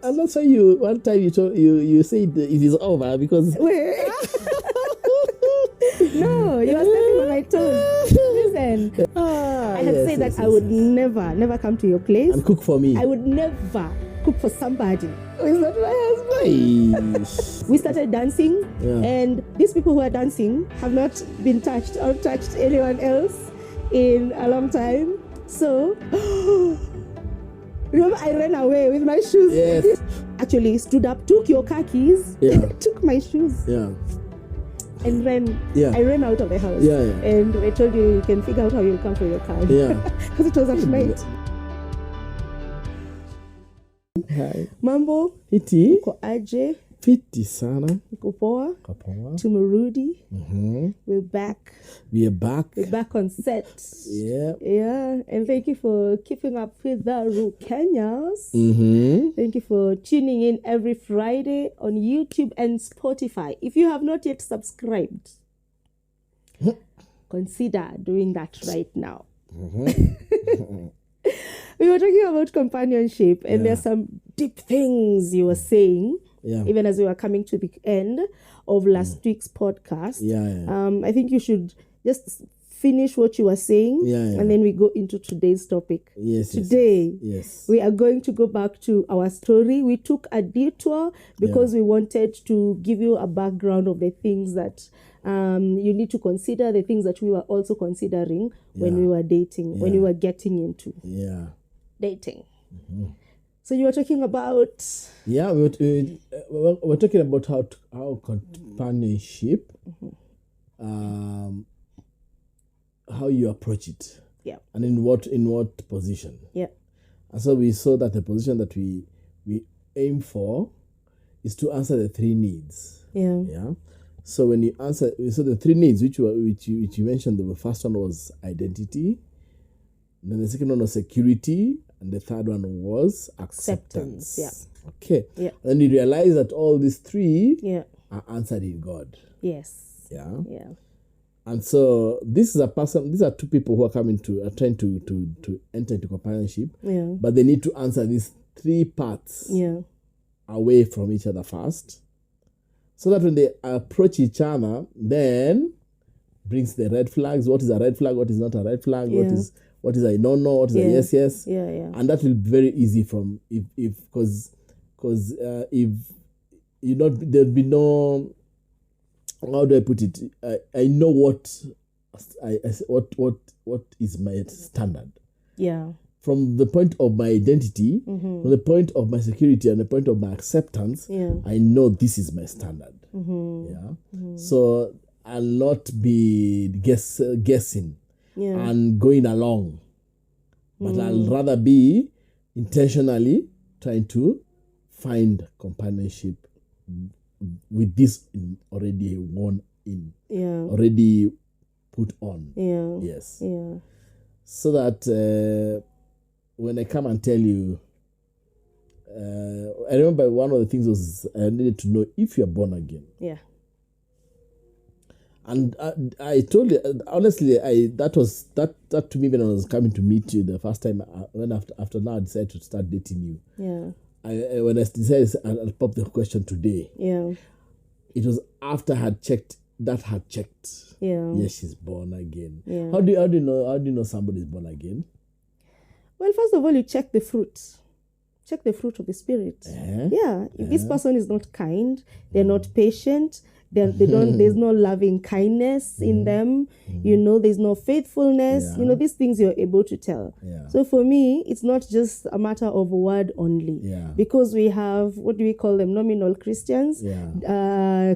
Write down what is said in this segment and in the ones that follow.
I'm not sure you. One time you said it is over because. Wait. No, you are stepping on my toes. Listen, I had said that I would never come to your place and cook for me. I would never cook for somebody who is not my husband. We started dancing, and these people who are dancing have not been touched or touched anyone else in a long time. So, remember, I ran away with my shoes. Yes. Actually, stood up, took your car keys, took my shoes. Yeah. And ran. I ran out of the house. And I told you can figure out how you'll come for your car. Because it was at night. Hi. Mambo. Fiti. Uko aje. Fiti sana. Uko poa. Kapoa. Tumerudi. We're back. We're back. We're back on set. Yeah. Yeah. And thank you for keeping up with the Rukenyas. Thank you for tuning in every Friday on YouTube and Spotify. If you have not yet subscribed, consider doing that right now. We were talking about companionship, and there's some deep things you were saying, even as we were coming to the end of last week's podcast. I think you should just finish what you were saying, and then we go into today's topic. Today, we are going to go back to our story. We took a detour because we wanted to give you a background of the things that you need to consider, the things that we were also considering when we were dating, when we were getting into dating. So you were talking about... Yeah, we're talking about how companionship, how you approach it, and in what position. And so we saw that the position that we aim for is to answer the three needs. So when you answer, so the three needs which you mentioned, the first one was identity, then the second one was security, and the third one was acceptance. Okay. Then you realize that all these three are answered in God. And so this is a person. These are two people who are trying to enter into companionship. But they need to answer these three parts away from each other first, so that when they approach each other, then brings the red flags. What is a red flag? What is not a red flag? What is a no? What is a yes? And that will be very easy from because if you not, there'll be no. How do I put it? I know what is my standard. From the point of my identity, from the point of my security, and the point of my acceptance, I know this is my standard. So I'll not be guessing and going along, but I'll rather be intentionally trying to find companionship with this already worn in, already put on. So that when I come and tell you, I remember one of the things was I needed to know if you're born again. And I told you, honestly, that to me when I was coming to meet you the first time, when after now I decided to start dating you. When I decided I'll pop the question today, it was after I had checked. Yes, she's born again. How do you know somebody's born again? Well, first of all, you check the fruit. Check the fruit of the Spirit. If this person is not kind, they're not patient, there's no loving kindness in them, there's no faithfulness, these things you're able to tell. So for me, it's not just a matter of word only, because we have, what do we call them, nominal Christians,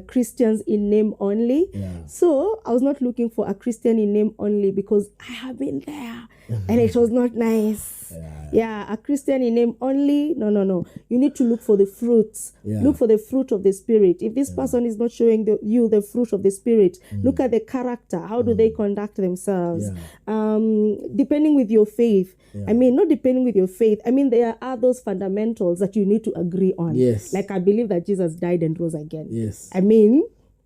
Christians in name only. So I was not looking for a Christian in name only because I have been there and it was not nice. A Christian in name only, no. You need to look for the fruits. Look for the fruit of the Spirit. If this person is not showing you the fruit of the Spirit, look at the character. How do they conduct themselves? Depending with your faith. I mean, not depending with your faith. I mean, there are those fundamentals that you need to agree on. Like I believe that Jesus died and rose again. I mean,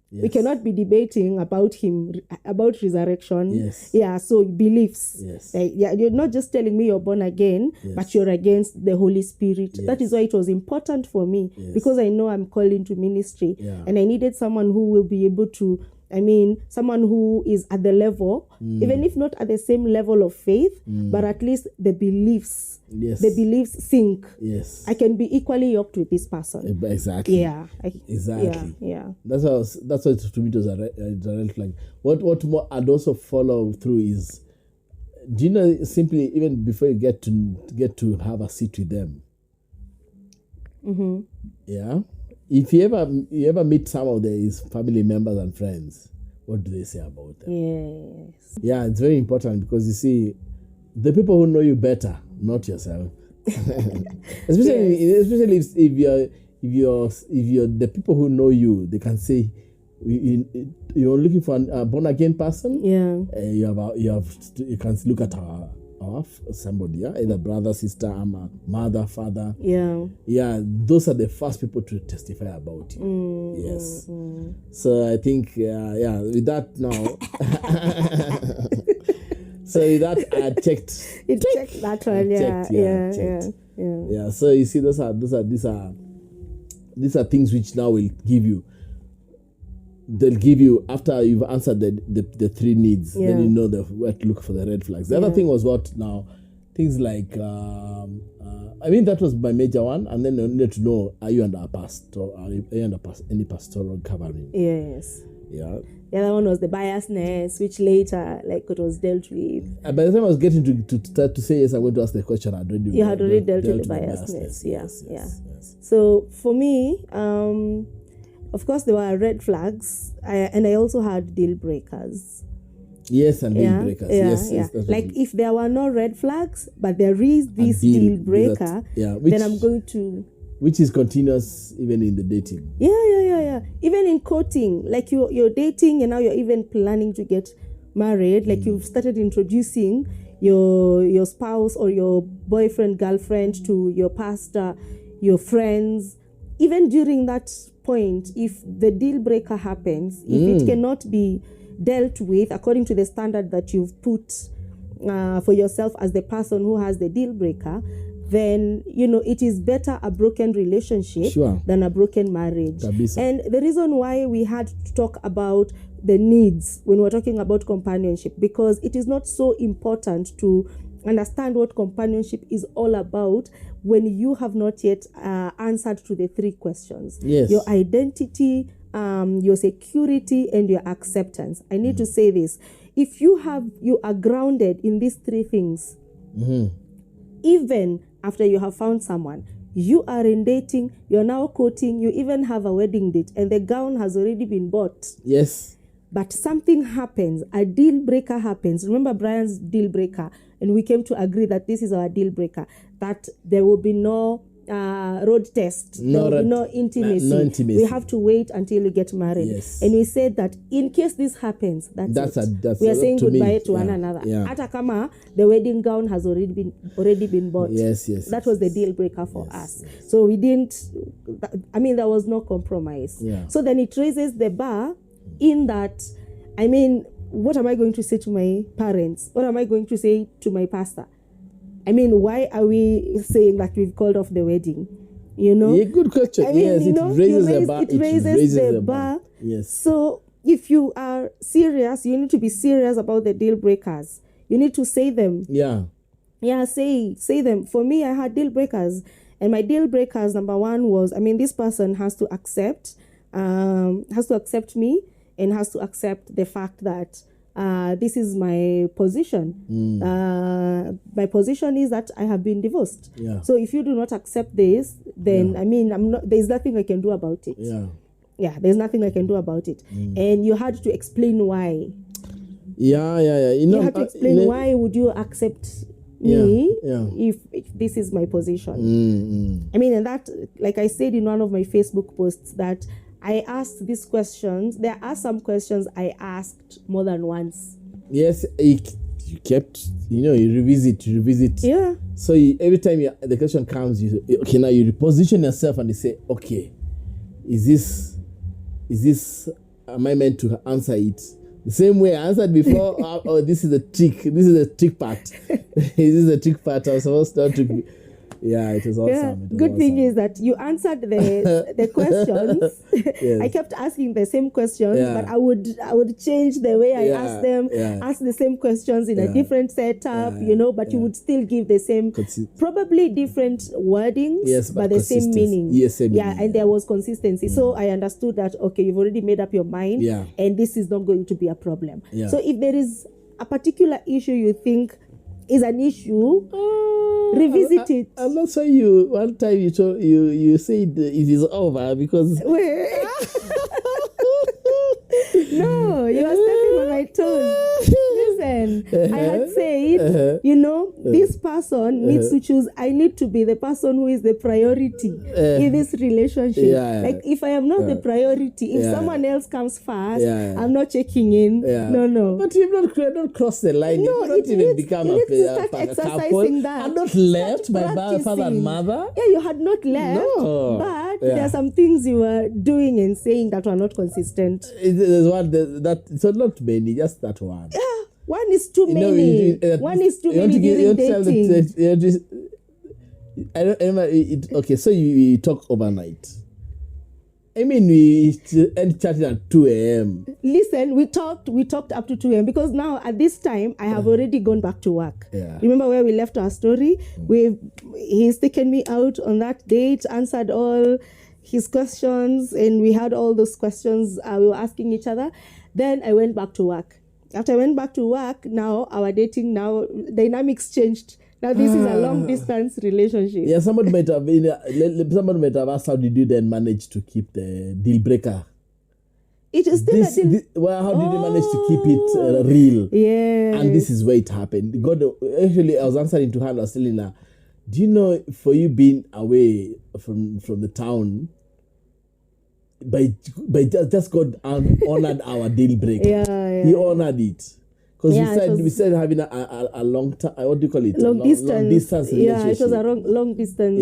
Yes. We cannot be debating about him, about resurrection. Yes. Yeah, so beliefs. Yes. Yeah, you're not just telling me you're born again, yes. but you're against the Holy Spirit. Yes. That is why it was important for me, yes. because I know I'm called into ministry, and I needed someone who will be able to, someone who is at the level, even if not at the same level of faith, but at least the beliefs. Yes. The beliefs sync. Yes. I can be equally yoked with this person. Exactly. Yeah. Exactly. Yeah. That's what to me it was a red flag. What more I'd also follow through is, do you know, simply even before you get to have a seat with them. Mm-hmm. Yeah. If you ever meet some of his family members and friends, what do they say about them? Yes. Yeah, it's very important, because you see, the people who know you better, not yourself. especially if you're the people who know you, they can say, you're looking for a born again person. Yeah. You can look at somebody, either brother, sister, mother, father. Yeah. Those are the first people to testify about you. Yes. So I think with that now. So with that, I checked. You checked that one, Yeah. So you see, these are things which now will give you. They'll give you, after you've answered the three needs, then you know where to look for the red flags. The other thing was what now? Things like, that was my major one, and then you need to know, are you under a pastor? Are you under any pastoral covering? Yes. Yeah. The other one was the biasness, which later, it was dealt with. By the time I was getting to say yes, I'm going to ask the question, I had already dealt with the biasness. Yes. So for me, of course, there were red flags, and I also had deal breakers. Yes, and deal breakers. Yes. If there were no red flags, but there is this deal breaker, then I'm going to... Which is continuous even in the dating. Yeah. Even in courting, you're dating and now you're even planning to get married. You've started introducing your spouse or your boyfriend, girlfriend to your pastor, your friends. Even during that point, if the deal breaker happens, if it cannot be dealt with according to the standard that you've put for yourself as the person who has the deal breaker, then, it is better a broken relationship than a broken marriage. And the reason why we had to talk about the needs when we're talking about companionship, because it is not so important to understand what companionship is all about when you have not yet answered to the three questions. Yes. Your identity, your security, and your acceptance. I need to say this. If you are grounded in these three things, even after you have found someone, you are in dating, you're now courting, you even have a wedding date, and the gown has already been bought. Yes. But something happens, a deal breaker happens. Remember Brian's deal breaker, and we came to agree that this is our deal breaker, that there will be no road test, no intimacy. No intimacy. We have to wait until you get married. Yes. And we said that in case this happens, we are saying goodbye to one another. Ata kama the wedding gown has already been bought. Yes. That was the deal breaker for us. Yes. So we didn't. There was no compromise. Yeah. So then it raises the bar in that. What am I going to say to my parents? What am I going to say to my pastor? Why are we saying that we've called off the wedding? Yeah, good question. It raises the bar. Yes. So if you are serious, you need to be serious about the deal breakers. You need to say them. Yeah. Yeah, say them. For me, I had deal breakers. And my deal breakers, number one was, this person has to accept me and has to accept the fact that this is my position. My position is that I have been divorced. Yeah. So if you do not accept this, then there's nothing I can do about it. Yeah, there's nothing I can do about it. And you had to explain why. Yeah. You had to explain why would you accept me if this is my position. And that, like I said in one of my Facebook posts, that I asked these questions. There are some questions I asked more than once. Yes, you kept, you revisit. Yeah. So every time the question comes, now you reposition yourself and you say, okay, is this am I meant to answer it the same way I answered before? Oh, this is a trick. This is a trick part. This is a trick part. I was supposed not to be. Yeah, it was awesome. Yeah. It was Good awesome. thing is that you answered the questions. Yes. I kept asking the same questions, Yeah. but I would change the way I asked them, Yeah. ask the same questions in a different setup, but you would still give the same, probably different wordings, Yes, but the same meaning. Yes, same meaning. And there was consistency. So I understood that, okay, you've already made up your mind, and this is not going to be a problem. Yeah. So if there is a particular issue you think is an issue, revisit it. And that's why one time you said it is over because no, you are stepping on my toes. Listen, I had said, this person needs to choose. I need to be the person who is the priority in this relationship. Yeah. Like if I am not the priority, if someone else comes first, I'm not checking in. No. But you've not crossed the line. No, you've not even become a couple. That. I'm not left by father and mother. Yeah, you had not left. No. But there are some things you were doing and saying that were not consistent. There's one so not many, just that one. Yeah, one is too many. One is too many during dating. I don't remember it. Okay, so you talk overnight. I mean, we end chatting at 2 a.m. Listen, we talked up to 2 a.m. because now at this time I have already gone back to work. Yeah. Remember where we left our story? He's taken me out on that date, answered all his questions, and we had all those questions we were asking each other. Then I went back to work. After I went back to work, now our dating dynamics changed. Now this is a long distance relationship. Yeah, somebody might have asked, how did you then manage to keep the deal breaker? It is still how did you manage to keep it real? Yeah. And this is where it happened. Actually, I was answering to her and I was telling her, do you know, for you being away from the town, by just God honored our deal breaker. Yeah. He honored it. Because we said having a long time, what do you call it? Long distance relationship. Yeah, it was a long distance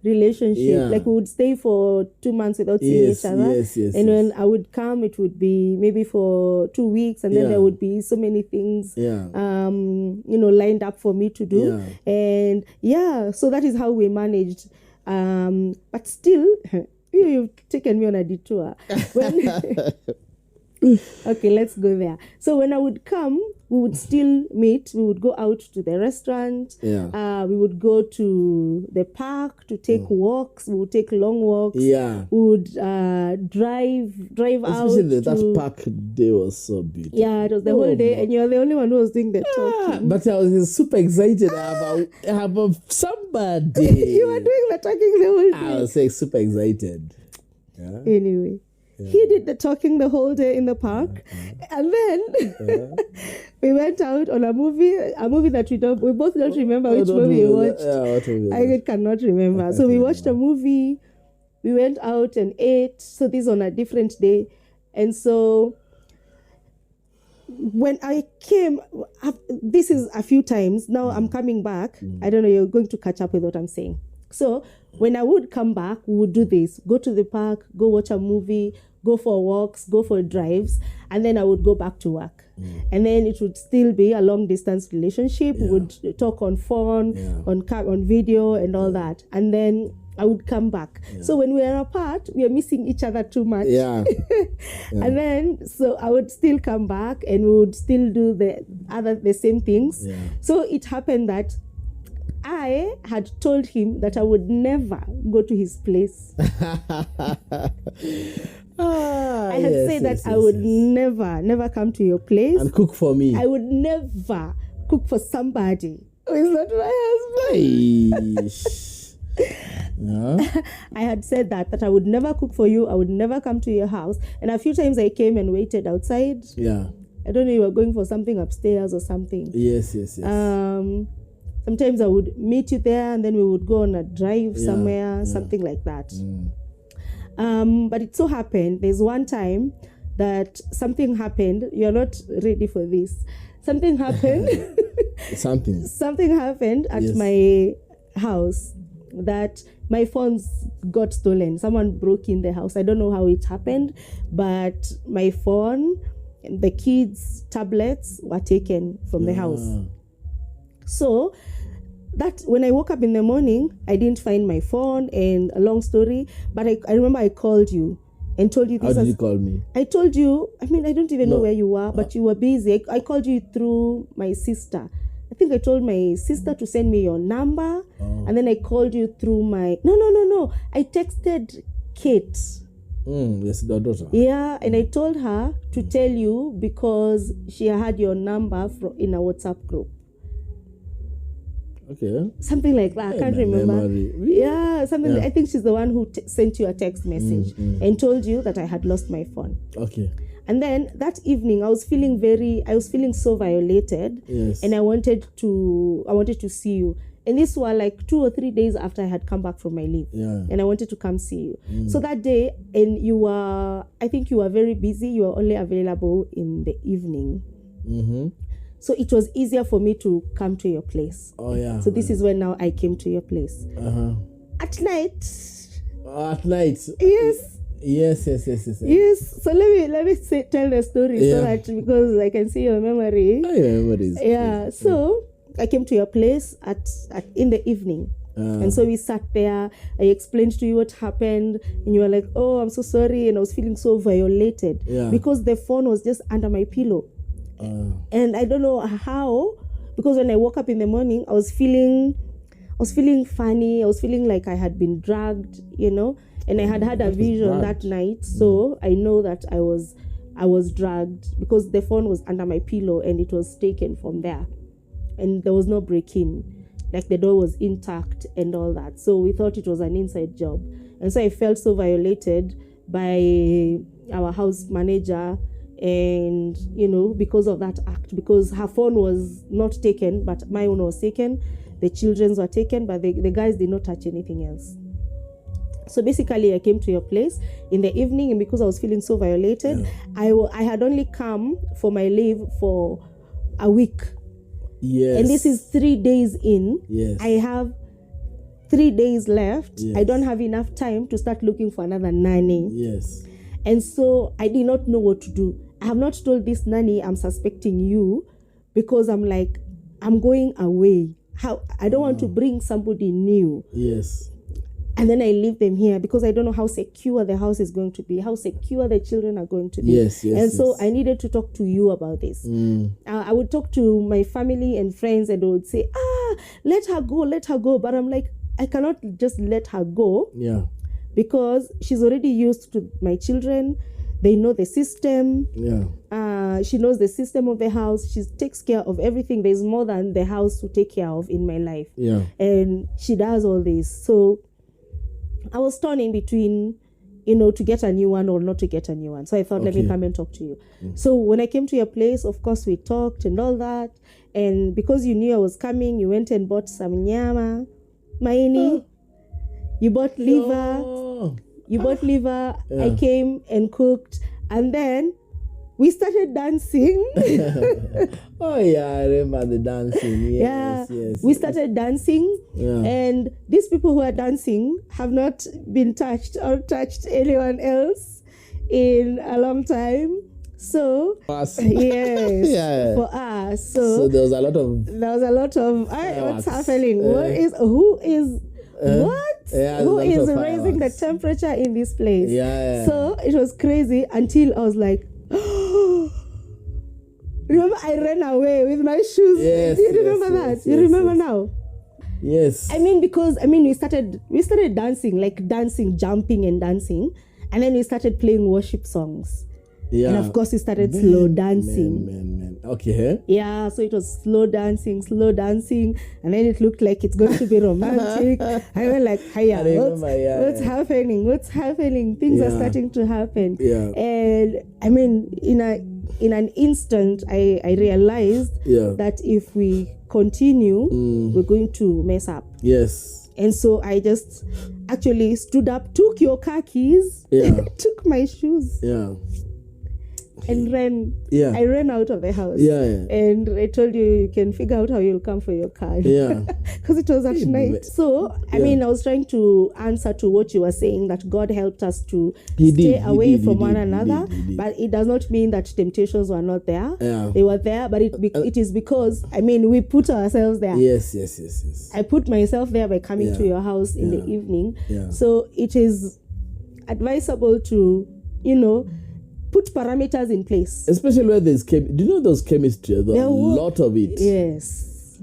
relationship. Yeah. Like we would stay for 2 months without seeing each other. Yes. When I would come, it would be maybe for 2 weeks, and then there would be so many things, lined up for me to do. Yeah. And so that is how we managed. But still, you've taken me on a detour. Okay, let's go there. So when I would come, we would still meet. We would go out to the restaurant. Yeah. We would go to the park to take walks. We would take long walks. Yeah. We would drive out. Especially that park day was so beautiful. Yeah, it was the whole day, and you're the only one who was doing the talking. But I was super excited about somebody. You were doing the talking the whole day. I was super excited. Yeah. Anyway. Yeah. He did the talking the whole day in the park, and then we went out on a movie that we both don't remember which movie we watched. What movie? I cannot remember. So we watched a movie, we went out and ate. So this on a different day, and so when I came, this is a few times now. I'm coming back. I don't know. You're going to catch up with what I'm saying. So when I would come back, we would do this: go to the park, go watch a movie, go for walks, go for drives, and then I would go back to work. And then it would still be a long distance relationship. We would talk on phone, on video, and all that. And then I would come back. So when we are apart, we are missing each other too much. And then so I would still come back, and we would still do the same things. So it happened that I had told him that I would never go to his place. I had said that I would never come to your place and cook for me. I would never cook for somebody who is not my husband. I had said that I would never cook for you. I would never come to your house. And a few times I came and waited outside. I don't know, you were going for something upstairs or something. Yes. Sometimes I would meet you there, and then we would go on a drive somewhere, something like that. But it so happened, there's one time that something happened. You're not ready for this. Something happened. Something happened at my house that my phones got stolen. Someone broke in the house. I don't know how it happened, but my phone, the kids' tablets were taken from the house. So that when I woke up in the morning, I didn't find my phone, and a long story, but I remember I called you and told you this. How did you call me? I told you, I don't even know where you were, but you were busy. I called you through my sister. I think I told my sister to send me your number, and then I called you through my... No. I texted Kate. Yes, the daughter. Yeah, and I told her to tell you because she had your number in a WhatsApp group. Okay. Something like that. I can't remember. Yeah, something. Yeah. I think she's the one who sent you a text message and told you that I had lost my phone. Okay. And then that evening, I was feeling so violated. Yes. And I wanted to see you. And this were like 2 or 3 days after I had come back from my leave. Yeah. And I wanted to come see you. So that day, and I think you were very busy. You were only available in the evening. So it was easier for me to come to your place. Oh, yeah. So this is when now I came to your place. At night. At night. Yes. Yes. Yes. So let me tell the story so that, because I can see your memory. I remember this. Yeah. So I came to your place in the evening. And so we sat there. I explained to you what happened, and you were like, "Oh, I'm so sorry," and I was feeling so violated because the phone was just under my pillow. And I don't know how, because when I woke up in the morning, I was feeling funny. I was feeling like I had been dragged, and I had a vision that night. So I know that I was dragged because the phone was under my pillow and it was taken from there, and there was no break-in. Like the door was intact and all that. So we thought it was an inside job. And so I felt so violated by our house manager, and because of that act, because her phone was not taken but my own was taken, the children's were taken, but the guys did not touch anything else. So basically I came to your place in the evening, and because I was feeling so violated, I had only come for my leave for a week. Yes. And this is 3 days in. Yes. I have 3 days left. Yes. I don't have enough time to start looking for another nanny. Yes. And so I did not know what to do. I have not told this nanny I'm suspecting you, because I'm like, I'm going away. I don't want to bring somebody new. Yes. And then I leave them here because I don't know how secure the house is going to be, how secure the children are going to be. Yes. And so I needed to talk to you about this. I would talk to my family and friends, and they would say, let her go. But I'm like, I cannot just let her go. Yeah. Because she's already used to my children. They know the system. Yeah. She knows the system of the house. She takes care of everything. There's more than the house to take care of in my life. Yeah. And she does all this. So I was torn in between, to get a new one or not to get a new one. So I thought, let me come and talk to you. So when I came to your place, of course, we talked and all that. And because you knew I was coming, you went and bought some nyama, maini. You bought liver. Yeah. I came and cooked. And then we started dancing. Oh, yeah, I remember the dancing. Yes. We started dancing. Yeah. And these people who are dancing have not been touched or touched anyone else in a long time. So, yes, yeah. for us. So there was a lot of... what's happening? Who is raising the temperature in this place? Yeah. So it was crazy until I was like, remember I ran away with my shoes. Yes, do you remember that? You remember now? Yes. Because we started dancing, jumping and dancing, and then we started playing worship songs. Yeah. And of course we started slow dancing. Okay. Yeah, so it was slow dancing, and then it looked like it's going to be romantic. I went like, what's happening? Things are starting to happen. Yeah. And in an instant, I realized that if we continue, we're going to mess up. Yes. And so I just actually stood up, took your car keys, took my shoes. Yeah. and ran. Yeah. I ran out of the house. Yeah. And I told you can figure out how you'll come for your card. Yeah. Because it was at night. So, I mean, I was trying to answer to what you were saying, that God helped us to stay away from one another. But it does not mean that temptations were not there. Yeah. They were there, but it is because, I mean, we put ourselves there. Yes. I put myself there by coming to your house in the evening. Yeah. So it is advisable to, put parameters in place. Especially where there's do you know those chemistry? A lot of it. Yes.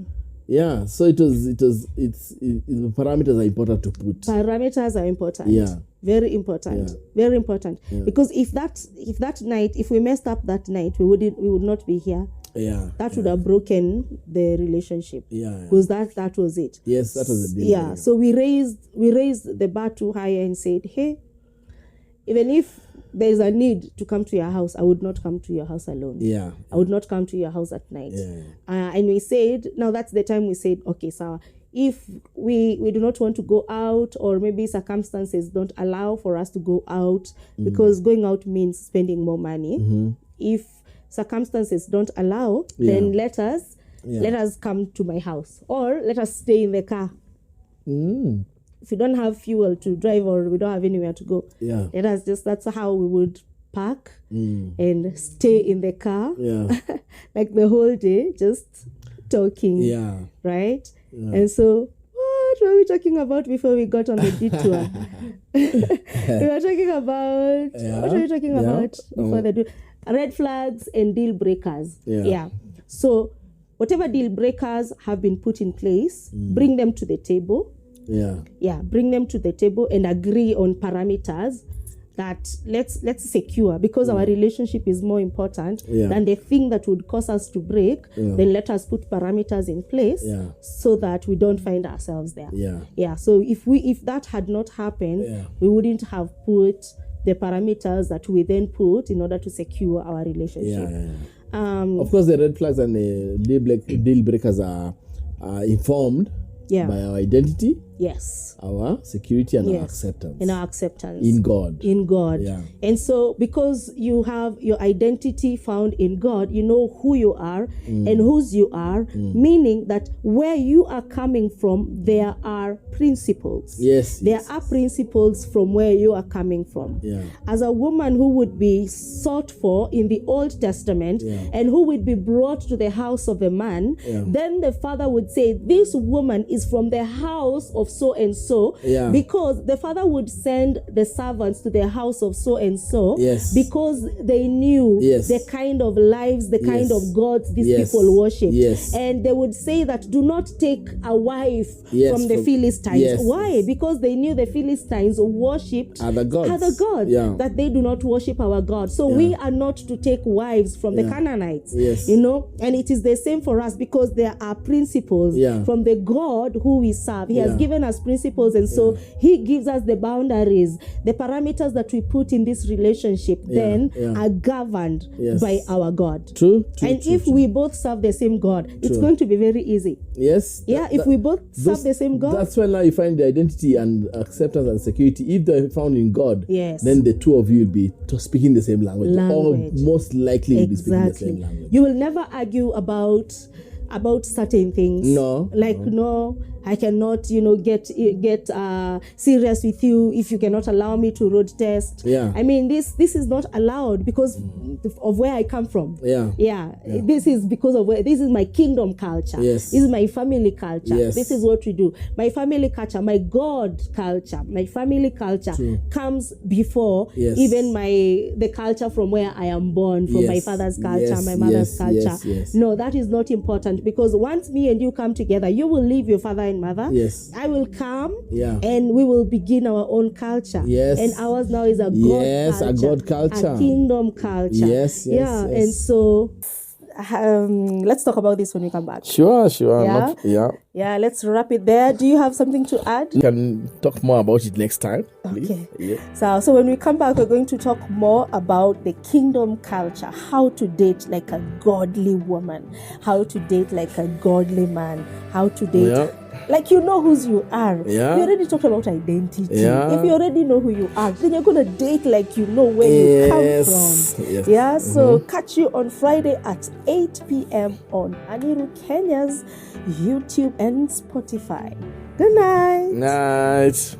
Yeah. So the parameters are important to put. Parameters are important. Yeah. Very important. Yeah. Very important. Yeah. Because if that night, if we messed up that night, we would not be here. Yeah. That would have broken the relationship. Yeah. Because that was it. Yes, that was the deal. Yeah. So we raised the bar too high and said, hey, even if there is a need to come to your house, I would not come to your house alone. Yeah. I would not come to your house at night. Yeah. And we said, now that's the time we said, okay, so if we do not want to go out, or maybe circumstances don't allow for us to go out, because going out means spending more money. Mm-hmm. If circumstances don't allow, then let us come to my house, or let us stay in the car. If we don't have fuel to drive, or we don't have anywhere to go, let us that's how we would park and stay in the car, like the whole day, just talking, right? Yeah. And so, what were we talking about before we got on the detour? We were talking about what were we talking about before the detour? Red flags and deal breakers. Yeah. So, whatever deal breakers have been put in place, bring them to the table. Yeah, bring them to the table and agree on parameters that let's secure, because our relationship is more important than the thing that would cause us to break. Then let us put parameters in place so that we don't find ourselves there. So if that had not happened, we wouldn't have put the parameters that we then put in order to secure our relationship. Of course, the red flags and the deal breakers are informed by our identity, our security, and our acceptance. And our acceptance. In God. Yeah. And so, because you have your identity found in God, you know who you are and whose you are, meaning that where you are coming from, there are principles. There are principles from where you are coming from. As a woman who would be sought for in the Old Testament and who would be brought to the house of a man, then the father would say, this woman is from the house of so and so, because the father would send the servants to the house of so and so, because they knew the kind of lives, the kind of gods these people worship. And they would say that do not take a wife from the Philistines. Why? Because they knew the Philistines worshipped other gods, that they do not worship our God. So we are not to take wives from the Canaanites, and it is the same for us, because there are principles from the God who we serve. He has given us principles, and so he gives us the boundaries, the parameters that we put in this relationship then are governed by our God. True. And if we both serve the same God, it's going to be very easy. If we both serve the same God, that's when now you find the identity and acceptance and security. If they're found in God, then the two of you will be speaking the same language. Or most likely will be speaking the same language. You will never argue about certain things. No, I cannot, get serious with you if you cannot allow me to road test. I mean, this is not allowed because of where I come from. This is because of this is my kingdom culture. This is my family culture. This is what we do. My family culture, my God culture, my family culture comes before even the culture from where I am born, from my father's culture, my mother's culture. No, that is not important, because once me and you come together, you will leave your father and mother. I will come and we will begin our own culture. And ours now is a God culture, a kingdom culture. And so let's talk about this when we come back. Sure. Let's wrap it there. Do you have something to add? We can talk more about it next time. Okay. So when we come back, we're going to talk more about the kingdom culture, how to date like a godly woman, how to date like a godly man, how to date Like, you know whose you are. Yeah. We already talked about identity. Yeah. If you already know who you are, then you're going to date like you know where you come from. Yes. Yeah, so catch you on Friday at 8 p.m. on Aniru Kenya's YouTube and Spotify. Good night. Night.